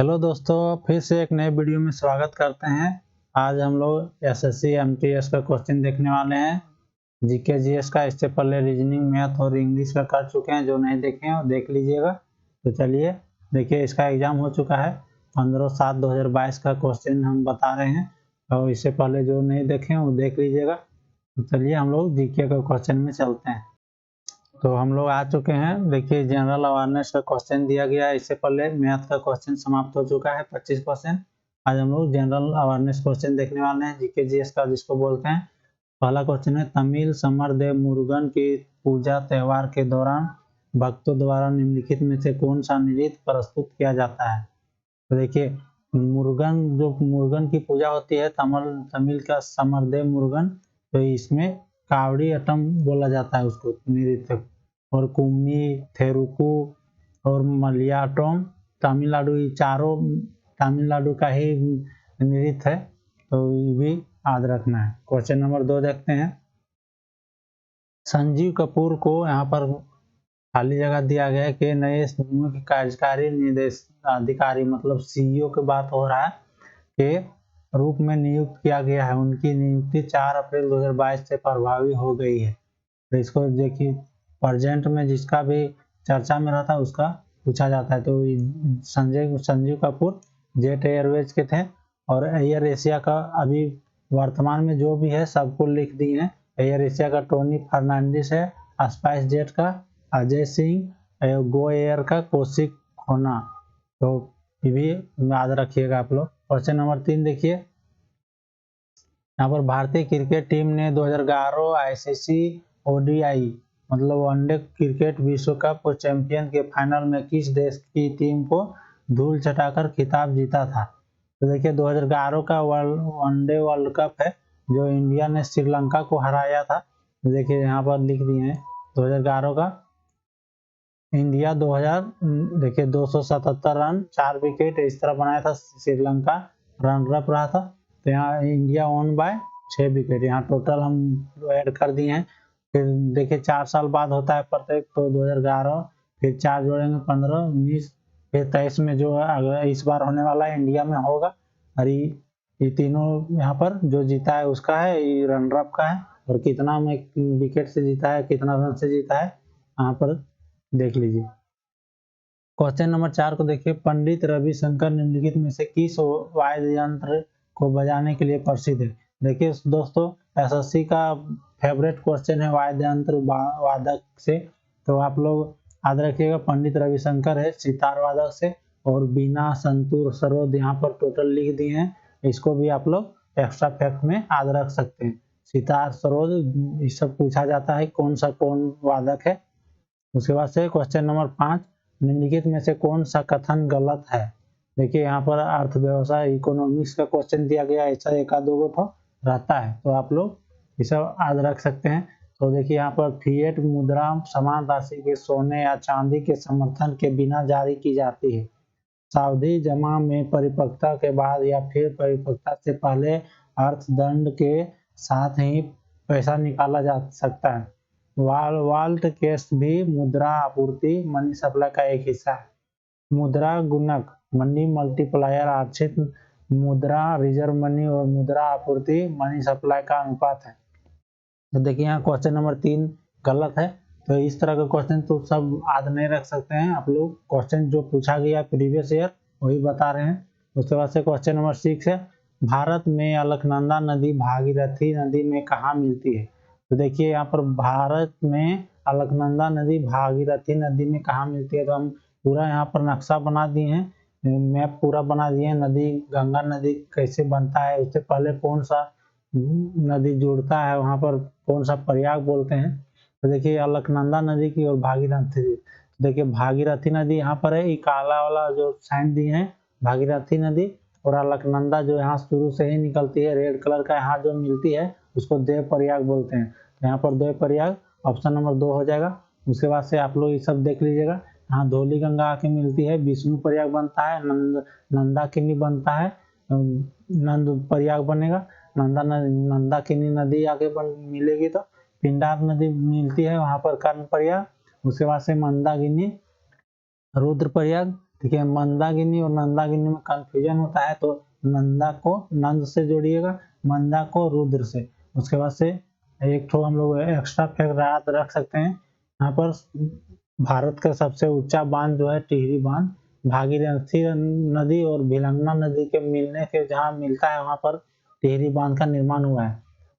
Hello दोस्तों, फिर से एक नए वीडियो में स्वागत करते हैं। आज हम लोग एसएससी एमटीएस का क्वेश्चन देखने वाले हैं। जीके जीएस का इससे पहले रीजनिंग, मैथ और इंग्लिश का कर चुके हैं। जो नहीं देखे हैं वो देख लीजिएगा। तो चलिए देखिए, इसका एग्जाम हो चुका है 15/7/2022 का क्वेश्चन हम बता रहे हैं। और इससे पहले जो नहीं देखे हैं वो देख लीजिएगा। तो चलिए हम लोग जीके का क्वेश्चन में चलते हैं। तो हम लोग आ चुके हैं। देखिए, जनरल अवेयरनेस का क्वेश्चन दिया गया है। इससे पहले मैथ का क्वेश्चन समाप्त हो चुका है 25 क्वेश्चन। आज हम लोग जनरल अवेयरनेस क्वेश्चन देखने वाले हैं, जीके जीएस का जिसको बोलते हैं। पहला क्वेश्चन है, तमिल समरदेव मुरुगन की पूजा त्योहार के दौरान भक्तों द्वारा निम्नलिखित में से कौन सा नृत्य प्रस्तुत किया जाता है। तो देखिए, मुरुगन की पूजा होती है, तमिल का समरदेव मुरुगन। तो इसमें कावड़ी अटम बोला जाता है उसको नृत्य। और कुम्मी, थेरुकू और मलयाटम तमिलनाडु, ये चारों तमिलनाडु का ही नृत्य है। तो ये भी याद रखना है। क्वेश्चन नंबर 2 देखते हैं। संजीव कपूर को यहाँ पर खाली जगह दिया गया है कि नए मुख्य कार्यकारी निर्देश अधिकारी मतलब सीईओ की बात हो रहा है के रूप में नियुक्त किया गया है। उनकी नियुक्ति 4 अप्रैल 2022 से प्रभावी हो गई है। तो इसको देखिए, प्रेजेंट में जिसका भी चर्चा में रहता है उसका पूछा जाता है। तो संजीव कपूर जेट एयरवेज के थे। और एयर एशिया का अभी वर्तमान में जो भी है सबको लिख दिए हैं। एयर एशिया का टोनी फर्नांडिस है, स्पाइस जेट का अजय सिंह, गो एयर का कौशिक खोना। तो ये भी याद रखिएगा आप लोग। क्वेश्चन नंबर 3 देखिए। यहाँ पर भारतीय क्रिकेट टीम ने 2011 आईसीसी ओडीआई मतलब वनडे क्रिकेट विश्व कप चैंपियन के फाइनल में किस देश की टीम को धूल चटाकर खिताब जीता था। तो देखिए, 2011 का वनडे वर्ल्ड कप है जो इंडिया ने श्रीलंका को हराया था। तो देखिए यहाँ पर लिख दिए हैं 2011 का। इंडिया 277 रन 4 विकेट इस तरह बनाया था। श्रीलंका रनर अप रहा था। तो यहाँ इंडिया वन बाय 6 विकेट। यहाँ टोटल हम ऐड कर दिए हैं। फिर देखिए 4 साल बाद होता है प्रत्येक। तो 2011 फिर 4 जोड़ेंगे 15, 19 फिर 23 में जो अगर इस बार होने वाला है इंडिया में होगा। और ये तीनों यहाँ पर जो जीता है उसका है, ये रनर अप का है। और कितना में विकेट से जीता है, कितना रन से जीता है, यहाँ पर देख लीजिए। क्वेश्चन नंबर 4 को देखिए। पंडित रविशंकर निम्नलिखित में से किस वाद्य यंत्र को बजाने के लिए प्रसिद्ध है। देखिए दोस्तों, एसएससी का फेवरेट क्वेश्चन है वाद्य यंत्र वादक से। तो आप लोग याद रखिएगा, पंडित रविशंकर है सितार वादक से। और बीना, संतूर, सरोद यहाँ पर टोटल लिख दिए हैं। इसको भी आप लोग एक्स्ट्रा फैक्ट में याद रख सकते हैं। सितार, सरोद ये सब पूछा जाता है कौन वादक है। उसके बाद से क्वेश्चन नंबर 5, निम्नलिखित में से कौन सा कथन गलत है। देखिए यहाँ पर अर्थव्यवस्था इकोनॉमिक्स का क्वेश्चन दिया गया, ऐसा एक आध दो तो रहता है। तो आप लोग ये सब याद रख सकते हैं। तो देखिए यहाँ पर फिएट मुद्रा समान राशि के सोने या चांदी के समर्थन के बिना जारी की जाती है। सावधि जमा में परिपक्वता के बाद या फिर परिपक्वता से पहले अर्थदंड के साथ ही पैसा निकाला जा सकता है। वाल्ट केस भी मुद्रा आपूर्ति मनी सप्लाई का एक हिस्सा है। मुद्रा गुणक मनी मल्टीप्लायर आर्थिक मुद्रा रिजर्व मनी और मुद्रा आपूर्ति मनी सप्लाई का अनुपात है। तो देखिए यहाँ क्वेश्चन नंबर 3 गलत है। तो इस तरह का क्वेश्चन तो सब याद नहीं रख सकते हैं आप लोग। क्वेश्चन जो पूछा गया प्रीवियस ईयर वही बता रहे हैं। उसके बाद से क्वेश्चन नंबर 6 है, भारत में अलकनंदा नदी भागीरथी नदी में कहाँ मिलती है। तो देखिए यहाँ पर भारत में अलकनंदा नदी भागीरथी नदी में कहाँ मिलती है। तो हम पूरा यहाँ पर नक्शा बना दिए हैं, मैप पूरा बना दिए हैं। नदी गंगा नदी कैसे बनता है, उससे पहले कौन सा नदी जुड़ता है, वहां पर कौन सा प्रयाग बोलते हैं। तो देखिए अलकनंदा नदी की और भागीरथी नदी। देखिए भागीरथी नदी यहाँ पर है, ये काला वाला जो साइन दिए हैं भागीरथी नदी। और अलकनंदा जो यहाँ शुरू से ही निकलती है रेड कलर का, यहाँ जो मिलती है उसको देव प्रयाग बोलते हैं। तो यहाँ पर देव प्रयाग ऑप्शन नंबर 2 हो जाएगा। उसके बाद से आप लोग ये सब देख लीजिएगा। यहाँ धौली गंगा आके मिलती है, विष्णु प्रयाग बनता है, नंदाकिनी बनता है, नंद प्रयाग बनेगा। नंदाकिनी नदी आगे मिलेगी तो पिंडार नदी मिलती है, वहां पर कर्ण प्रयाग। उसके बाद से मंदाकिनी रुद्र प्रयाग, देखिए मंदाकिनी और नंदाकिनी में कंफ्यूजन होता है, तो नंदा को नंद से जोड़िएगा, मंदा को रुद्र से। उसके बाद से एक तो हम लोग एक्स्ट्रा फैक्ट याद रख सकते हैं, यहाँ पर भारत का सबसे ऊंचा बांध जो है टिहरी बांध, भागीरथी नदी और भिलंगना नदी के मिलने के जहाँ मिलता है वहां पर टिहरी बांध का निर्माण हुआ है।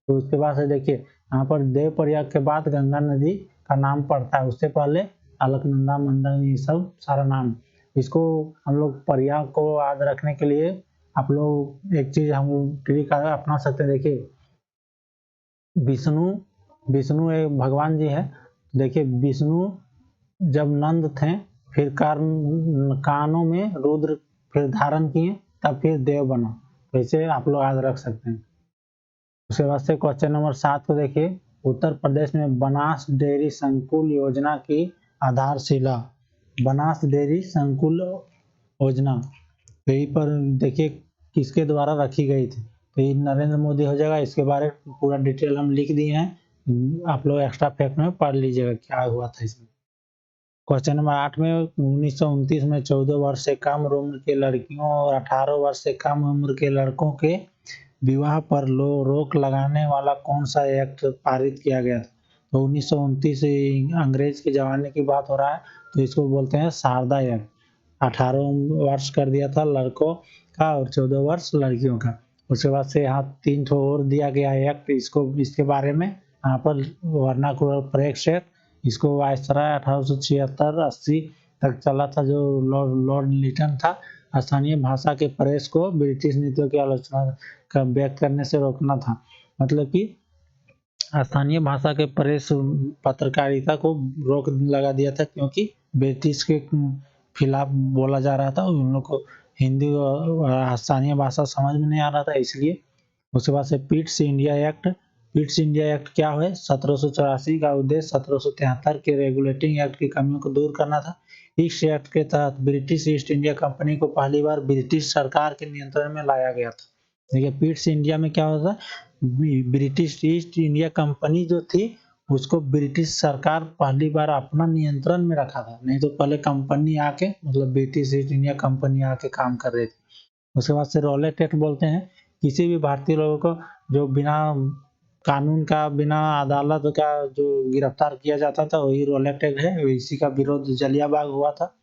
तो उसके बाद से देखिए यहाँ पर देवप्रयाग के बाद गंगा नदी का नाम पड़ता है, उससे पहले अलकनंदा मंदाकिनी ये सब सारा नाम। इसको हम लोग प्रयाग को याद रखने के लिए आप लोग एक चीज हम ट्रिक अपना सकते हैं। देखिए विष्णु विष्णु एक भगवान जी है, देखिए विष्णु जब नंद थे फिर कानों में रुद्र फिर धारण किए तब फिर देव बना, तो इसे आप लोग याद रख सकते हैं। उसके बाद से क्वेश्चन नंबर 7 को देखिए, उत्तर प्रदेश में बनास डेयरी संकुल योजना की आधारशिला, बनास डेयरी संकुल योजना यहीं पर देखिए किसके द्वारा रखी गई थी, तो ये नरेंद्र मोदी हो जाएगा। इसके बारे में पूरा डिटेल हम लिख दिए हैं, आप लोग एक्स्ट्रा फैक्ट में पढ़ लीजिएगा क्या हुआ था इसमें। क्वेश्चन नंबर 8 में 1929 में 14 वर्ष से कम उम्र के लड़कियों और 18 वर्ष से कम उम्र के लड़कों के विवाह पर रोक लगाने वाला कौन सा एक्ट पारित किया गया था। तो 1929 अंग्रेज के जमाने की बात हो रहा है, तो इसको बोलते हैं शारदा एक्ट। 18 वर्ष कर दिया था लड़कों का और 14 वर्ष लड़कियों का। उसके बाद से यहाँ 3 ठो और दिया गया एक्ट, इसको इसके बारे में यहाँ पर वर्नाकुलर प्रेस एक्ट, इसको वायसराय 1876-80 तक चला था, जो लॉर्ड लिटन था। स्थानीय भाषा के प्रेस को ब्रिटिश नीतियों की आलोचना का व्यक्त करने से रोकना था, मतलब कि स्थानीय भाषा के प्रेस पत्रकारिता को रोक लगा दिया था, क्योंकि ब्रिटिश के खिलाफ बोला जा रहा था, उन लोग को हिंदी और स्थानीय भाषा समझ में नहीं आ रहा था इसलिए। उसके बाद से Pitt's India act, Pitt's India act क्या है, 1784 का उद्देश्य 1773 के रेगुलेटिंग एक्ट की कमियों को दूर करना था। इस एक्ट के तहत ब्रिटिश ईस्ट इंडिया कंपनी को पहली बार ब्रिटिश सरकार के नियंत्रण में लाया गया था। देखिए पिट्स इंडिया में क्या होता, ब्रिटिश ईस्ट इंडिया कंपनी जो थी उसको ब्रिटिश सरकार पहली बार अपना नियंत्रण में रखा था, नहीं तो पहले कंपनी आके मतलब ब्रिटिश ईस्ट इंडिया कंपनी आके काम कर रही थी। उसके बाद से रॉलेट एक्ट बोलते हैं, किसी भी भारतीय लोगों को जो बिना कानून का बिना अदालत का जो गिरफ्तार किया जाता था वही रॉलेट एक्ट है, इसी का विरोध जलियांवाला हुआ था।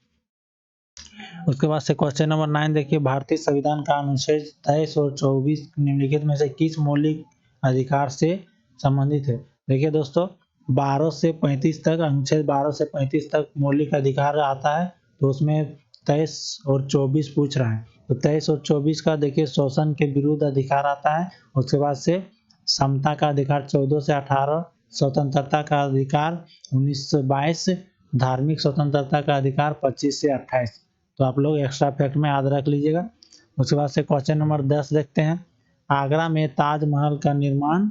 उसके बाद से क्वेश्चन नंबर 9 देखिए, भारतीय संविधान का अनुच्छेद 23 और 24 निम्नलिखित में से किस मौलिक अधिकार से संबंधित है। देखिए दोस्तों 12 से 35 तक, अनुच्छेद 12 से 35 तक मौलिक अधिकार आता है, तो उसमें 23 और 24 पूछ रहा है। तो 23 और 24 का देखिए शोषण के विरुद्ध अधिकार आता है। उसके बाद से समता का अधिकार 14 से 18, स्वतंत्रता का अधिकार 19 से 22, धार्मिक स्वतंत्रता का अधिकार 25 से 28। तो आप लोग एक्स्ट्रा फैक्ट में याद रख लीजिएगा। उसके बाद से क्वेश्चन नंबर 10 देखते हैं, आगरा में ताजमहल का निर्माण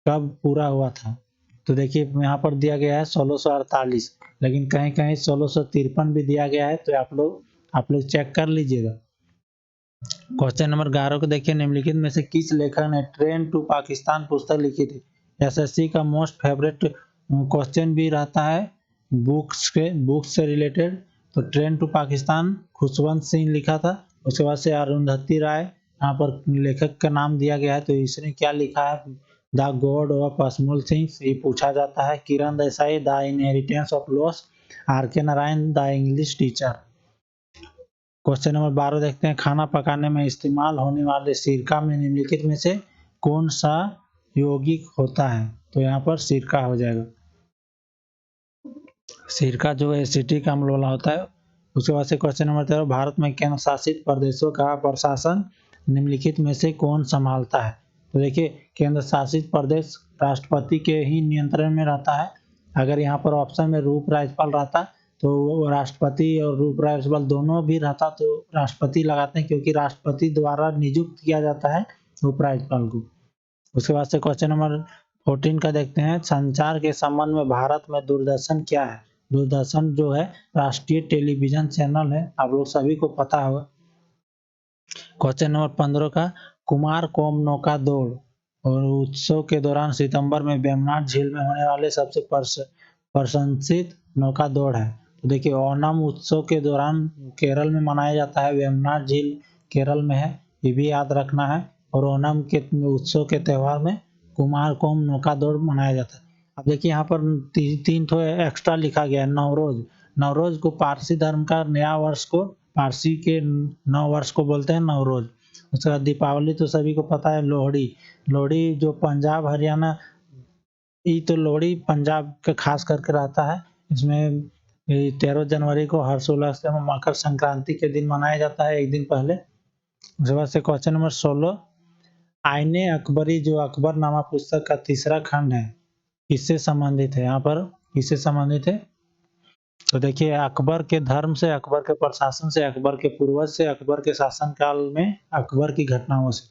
कब पूरा हुआ था। तो देखिए यहाँ पर दिया गया है 1648, लेकिन कहीं कहीं 1653 भी दिया गया है, तो आप लोग चेक कर लीजिएगा। क्वेश्चन नंबर 11 को देखिए, निम्नलिखित में से किस लेखक ने ट्रेन टू पाकिस्तान पुस्तक लिखी थी। एसएससी का मोस्ट फेवरेट क्वेश्चन भी रहता है बुक्स से रिलेटेड, तो ट्रेन टू पाकिस्तान खुशवंत सिंह लिखा था। उसके बाद से अरुंधति राय यहाँ पर लेखक का नाम दिया गया है, तो इसने क्या लिखा है, The God of Small Things, ये पूछा जाता है। Kiran Desai The Inheritance of Loss, R K Narayan The English Teacher. Question number 12 देखते हैं, खाना पकाने में इस्तेमाल होने वाले सिरका में निम्नलिखित में से कौन सा यौगिक होता है। तो यहाँ पर सिरका हो जाएगा, सिरका जो एसिटिक अम्ल वाला होता है। उसके बाद से क्वेश्चन नंबर 13, भारत में केंद्र शासित प्रदेशों का प्रशासन निम्नलिखित में से कौन संभालता है। तो देखिए केंद्र शासित प्रदेश राष्ट्रपति के ही नियंत्रण में रहता है। अगर यहाँ पर ऑप्शन में रूप राज्यपाल रहता तो राष्ट्रपति और रूप राज्यपाल दोनों भी रहता तो राष्ट्रपति लगाते हैं, क्योंकि राष्ट्रपति द्वारा नियुक्त किया जाता है उप राज्यपाल को। उसके बाद से क्वेश्चन नंबर 14 का देखते हैं, संचार के संबंध में भारत में दूरदर्शन क्या है। दूरदर्शन जो है राष्ट्रीय टेलीविजन चैनल है, आप लोग सभी को पता होगा। क्वेश्चन नंबर 15 का, कुमार कोम नौका दौड़ और उत्सव के दौरान सितंबर में वेम्बनाड झील में होने वाले सबसे प्रशंसित नौका दौड़ है। तो देखिए ओणम उत्सव के दौरान केरल में मनाया जाता है, वेम्बनाड झील केरल में है, ये भी याद रखना है। और ओणम के उत्सव के त्यौहार में कुमार कोम नौका दौड़ मनाया जाता है। अब देखिए यहाँ पर तीन ठो एक्स्ट्रा लिखा गया है। नवरोज, नवरोज को पारसी धर्म का नया वर्ष को, पारसी के नव वर्ष को बोलते हैं नवरोज। उसके बाद दीपावली तो सभी को पता है। लोहड़ी, लोहड़ी जो पंजाब हरियाणा, ये तो लोहड़ी पंजाब के खास करके रहता है। इसमें 13 जनवरी को हर्षोल्लास से मकर संक्रांति के दिन मनाया जाता है, एक दिन पहले। उसके बाद से क्वेश्चन नंबर 16, आईने अकबरी जो अकबरनामा पुस्तक का तीसरा खंड है, किससे संबंधित है? यहाँ पर किससे संबंधित है? तो देखिए अकबर के धर्म से, अकबर के प्रशासन से, अकबर के पूर्वज से, अकबर के शासन काल में अकबर की घटनाओं से।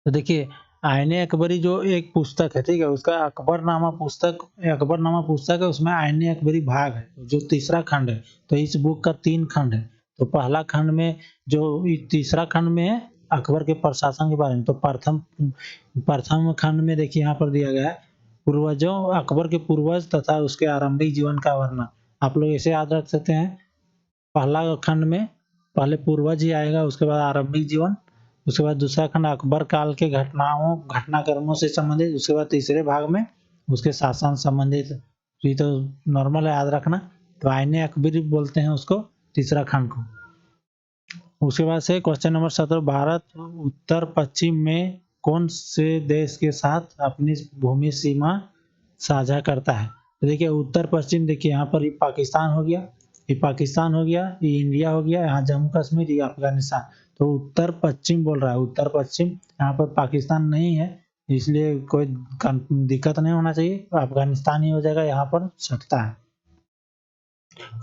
तो देखिए आईने अकबरी जो एक पुस्तक है, ठीक है, उसका अकबरनामा पुस्तक है, उसमें आईने अकबरी भाग है जो तीसरा खंड है। तो इस बुक का 3 खंड है। तो पहला खंड में जो तीसरा खंड में है अकबर के प्रशासन के बारे में। तो प्रथम खंड में देखिए यहाँ पर दिया गया है पूर्वजों, अकबर के पूर्वज तथा उसके आरंभिक जीवन का वर्णन। आप लोग इसे याद रख सकते हैं। पहला खंड में पहले पूर्वज ही आएगा, उसके बाद आरंभिक जीवन, उसके बाद दूसरा खंड अकबर काल के घटनाक्रमों से संबंधित, उसके बाद तीसरे भाग में उसके शासन संबंधित। ये तो नॉर्मल है, याद रखना। तो आईने अकबरी बोलते हैं उसको, तीसरा खंड को। उसके बाद से क्वेश्चन नंबर 17, भारत उत्तर पश्चिम में कौन से देश के साथ अपनी भूमि सीमा साझा करता है? तो देखिए उत्तर पश्चिम, देखिए यहाँ पर ये पाकिस्तान हो गया, ये पाकिस्तान हो गया, ये इंडिया हो गया, यहाँ जम्मू कश्मीर, ये अफगानिस्तान। तो उत्तर पश्चिम बोल रहा है, उत्तर पश्चिम, यहाँ पर पाकिस्तान नहीं है, इसलिए कोई दिक्कत नहीं होना चाहिए, अफगानिस्तान ही हो जाएगा, यहाँ पर सटता है।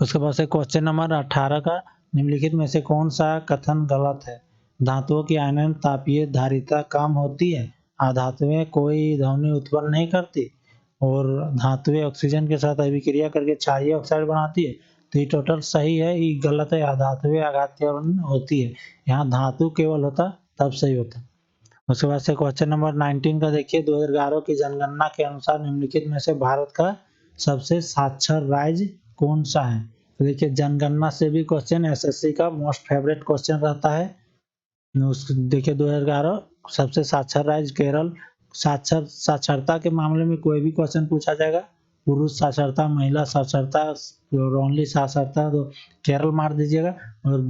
उसके बाद से क्वेश्चन नंबर 18 का, निम्नलिखित में से कौन सा कथन गलत है? धातुओं की आयनन तापीय धारिता कम होती है, अधातुएं कोई ध्वनि उत्पन्न नहीं करती, और धातुएं ऑक्सीजन के साथ अभिक्रिया करके क्षारीय ऑक्साइड बनाती है। तो ये टोटल सही है, ये गलत है। धातुएं आघातीय होती है, यहाँ धातु केवल होता तब सही होता। उसके बाद से क्वेश्चन नंबर 19 का देखिए, 2011 की जनगणना के अनुसार निम्नलिखित में से भारत का सबसे साक्षर राज्य कौन सा है? तो देखिए जनगणना से भी क्वेश्चन एसएससी का मोस्ट फेवरेट क्वेश्चन रहता है। देखिए 2011 सबसे साक्षर राज्य केरल। साक्षरता के मामले में कोई भी क्वेश्चन पूछा जाएगा, पुरुष साक्षरता, महिला साक्षरता, ओनली साक्षरता, तो केरल मार दीजिएगा। और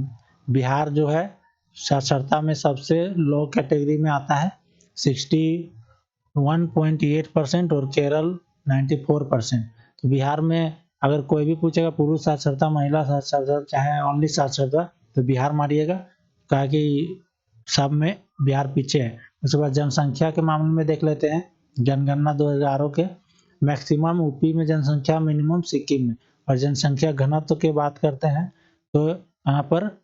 बिहार जो है साक्षरता में सबसे लो कैटेगरी में आता है, 61.8%, और केरल 94%। तो बिहार में अगर कोई भी पूछेगा पुरुष साक्षरता, महिला साक्षरता, चाहे ओनली साक्षरता, तो बिहार मारिएगा, कहा कि सब में बिहार पीछे है। उसके बाद जनसंख्या के मामले में देख लेते हैं, जनगणना 2011 के मैक्सिमम यूपी में जनसंख्या, मिनिमम सिक्किम में। और जनसंख्या घनत्व की बात करते हैं तो यहाँ पर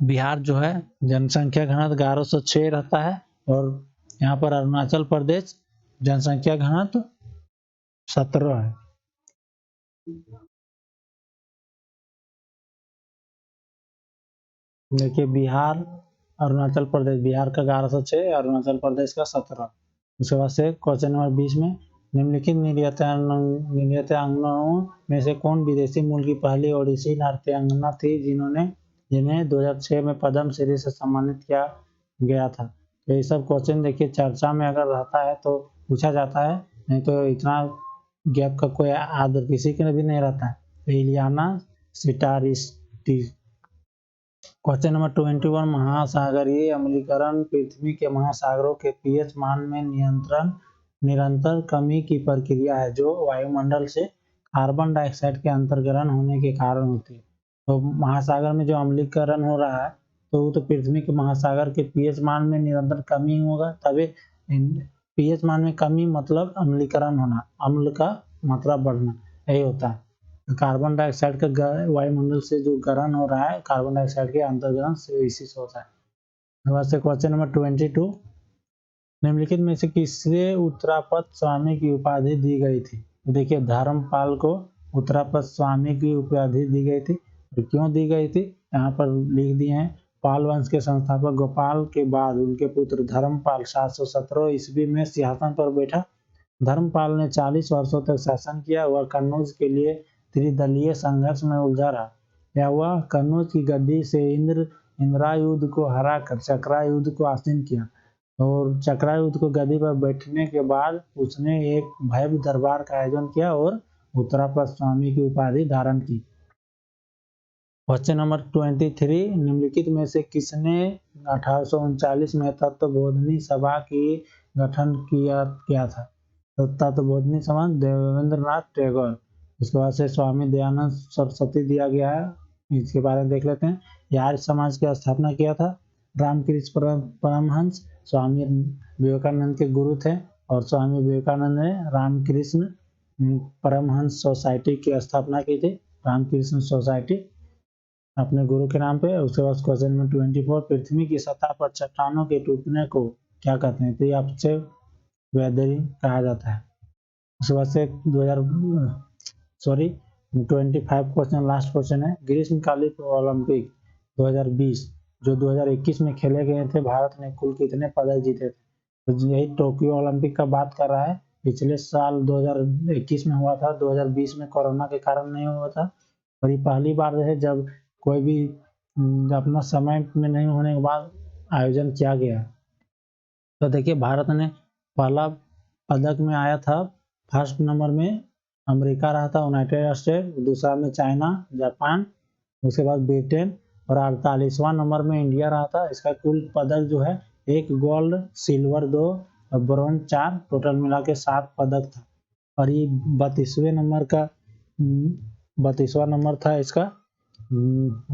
बिहार जो है जनसंख्या घनत्व 1106 रहता है, और यहाँ पर अरुणाचल प्रदेश जनसंख्या घनत्व 17 है। देखिए बिहार, अरुणाचल प्रदेश, बिहार का 1106, अरुणाचल प्रदेश का 17। उसके बाद से क्वेश्चन नंबर 20 में, निम्नलिखित नृत्यांगनाओं में से कौन विदेशी मूल की पहली ओडिसी नृत्यांगना थी जिन्हें 2006 में पद्म श्री से सम्मानित किया गया था? तो ये सब क्वेश्चन देखिए चर्चा में अगर रहता है तो पूछा जाता है, नहीं तो इतना गैप का कोई आदर किसी के भी नहीं रहता है। इलियाना सिटारिस्टी। क्वेश्चन नंबर 21, महासागरीय अम्लीकरण पृथ्वी के महासागरों के पीएच मान में निरंतर कमी की प्रक्रिया है जो वायुमंडल से कार्बन डाइऑक्साइड के अंतर्ग्रहण होने के कारण होती है। तो महासागर में जो अम्लीकरण हो रहा है, तो वो तो पृथ्वी के महासागर के पीएच मान में निरंतर कमी होगा, तभी पीएच मान में कमी मतलब अम्लीकरण होना, अम्ल का मात्रा बढ़ना, यही होता है। कार्बन डाइऑक्साइड का वायुमंडल से जो ग्रहण हो रहा है, कार्बन डाइऑक्साइड के अंतर्ग्रहण से इसी से होता है। वैसे क्वेश्चन नंबर 22, निम्नलिखित में से किसे उत्तरापद स्वामी की उपाधि दी गई थी? देखिए धर्मपाल को उत्तरापद स्वामी की उपाधि दी गई थी। और क्यों दी गई थी यहाँ पर लिख दिए हैं, पाल वंश के संस्थापक गोपाल के बाद उनके पुत्र धर्मपाल 717 ईस्वी में सिंहासन पर बैठा। धर्मपाल ने 40 वर्षों तक शासन किया। वह कन्नौज के लिए त्रिदलीय संघर्ष में उलझा रहा। क्या हुआ? कन्नौज की गद्दी से इंद्रायुध को हराकर चक्रायुध को आसीन किया और चक्रायुध को गद्दी पर बैठने के बाद उसने एक भव्य दरबार का आयोजन किया और उत्तरापद स्वामी की उपाधि धारण की। क्वेश्चन नंबर 23, निम्नलिखित में से किसने 1839 में तत्वबोधिनी सभा की गठन किया था? तो तत्वबोधिनी सभा देवेंद्रनाथ टैगोर। इसके बाद से स्वामी दयानंद सरस्वती दिया गया है, इसके बारे में देख लेते हैं। आर्य समाज की स्थापना किया था रामकृष्ण परमहंस, स्वामी विवेकानंद के गुरु थे और स्वामी विवेकानंद ने रामकृष्ण परमहंस सोसाइटी की स्थापना की थी, रामकृष्ण सोसाइटी अपने गुरु के नाम पे। उसके बाद क्वेश्चन नंबर 24, पृथ्वी की सतह पर चट्टानों के टूटने को क्या कहते हैं? तो ये अपक्षय वेदरी कहा जाता है। उसके बाद से 25 क्वेश्चन लास्ट क्वेश्चन है। ग्रीष्मकालीन ओलंपिक 2020 जो 2021 में खेले गए थे, भारत ने कुल कितने पदक जीते थे? तो यही टोक्यो ओलंपिक का बात कर रहा है। पिछले साल 2021 में हुआ था, 2020 में कोरोना के कारण नहीं हुआ था और ये पहली बार है जब कोई भी अपना समय में नहीं होने के बाद आयोजन किया गया। तो देखिए भारत ने पहला पदक में आया था, फर्स्ट नंबर में अमेरिका रहा था, यूनाइटेड स्टेट, दूसरा में चाइना, जापान, उसके बाद ब्रिटेन और 48वां नंबर में इंडिया रहा था। इसका कुल पदक जो है 1 गोल्ड, सिल्वर 2 और ब्रॉन्ज 4, टोटल मिला के 7 पदक था। और ये 32वें नंबर था इसका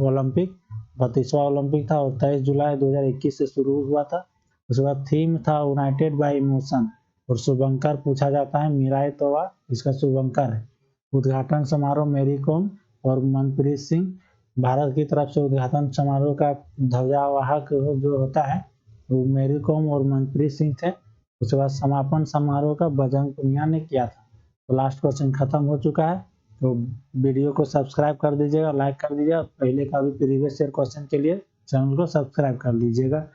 ओलंपिक, 32वां ओलंपिक था और 23 जुलाई 2021 से शुरू हुआ था। उसके बाद थीम था यूनाइटेड बाय इमोशन और शुभंकर पूछा जाता है मिराई तोवा, इसका शुभंकर है। उद्घाटन समारोह मेरी कॉम और मनप्रीत सिंह, भारत की तरफ से उद्घाटन समारोह का ध्वजावाहक जो होता है वो मेरी कॉम और मनप्रीत सिंह थे। उसके बाद समापन समारोह का बजरंग पुनिया ने किया था। तो लास्ट क्वेश्चन खत्म हो चुका है। तो वीडियो को सब्सक्राइब कर दीजिएगा, लाइक कर दीजिएगा। पहले का भी प्रीवियस ईयर क्वेश्चन के लिए चैनल को सब्सक्राइब कर लीजिएगा।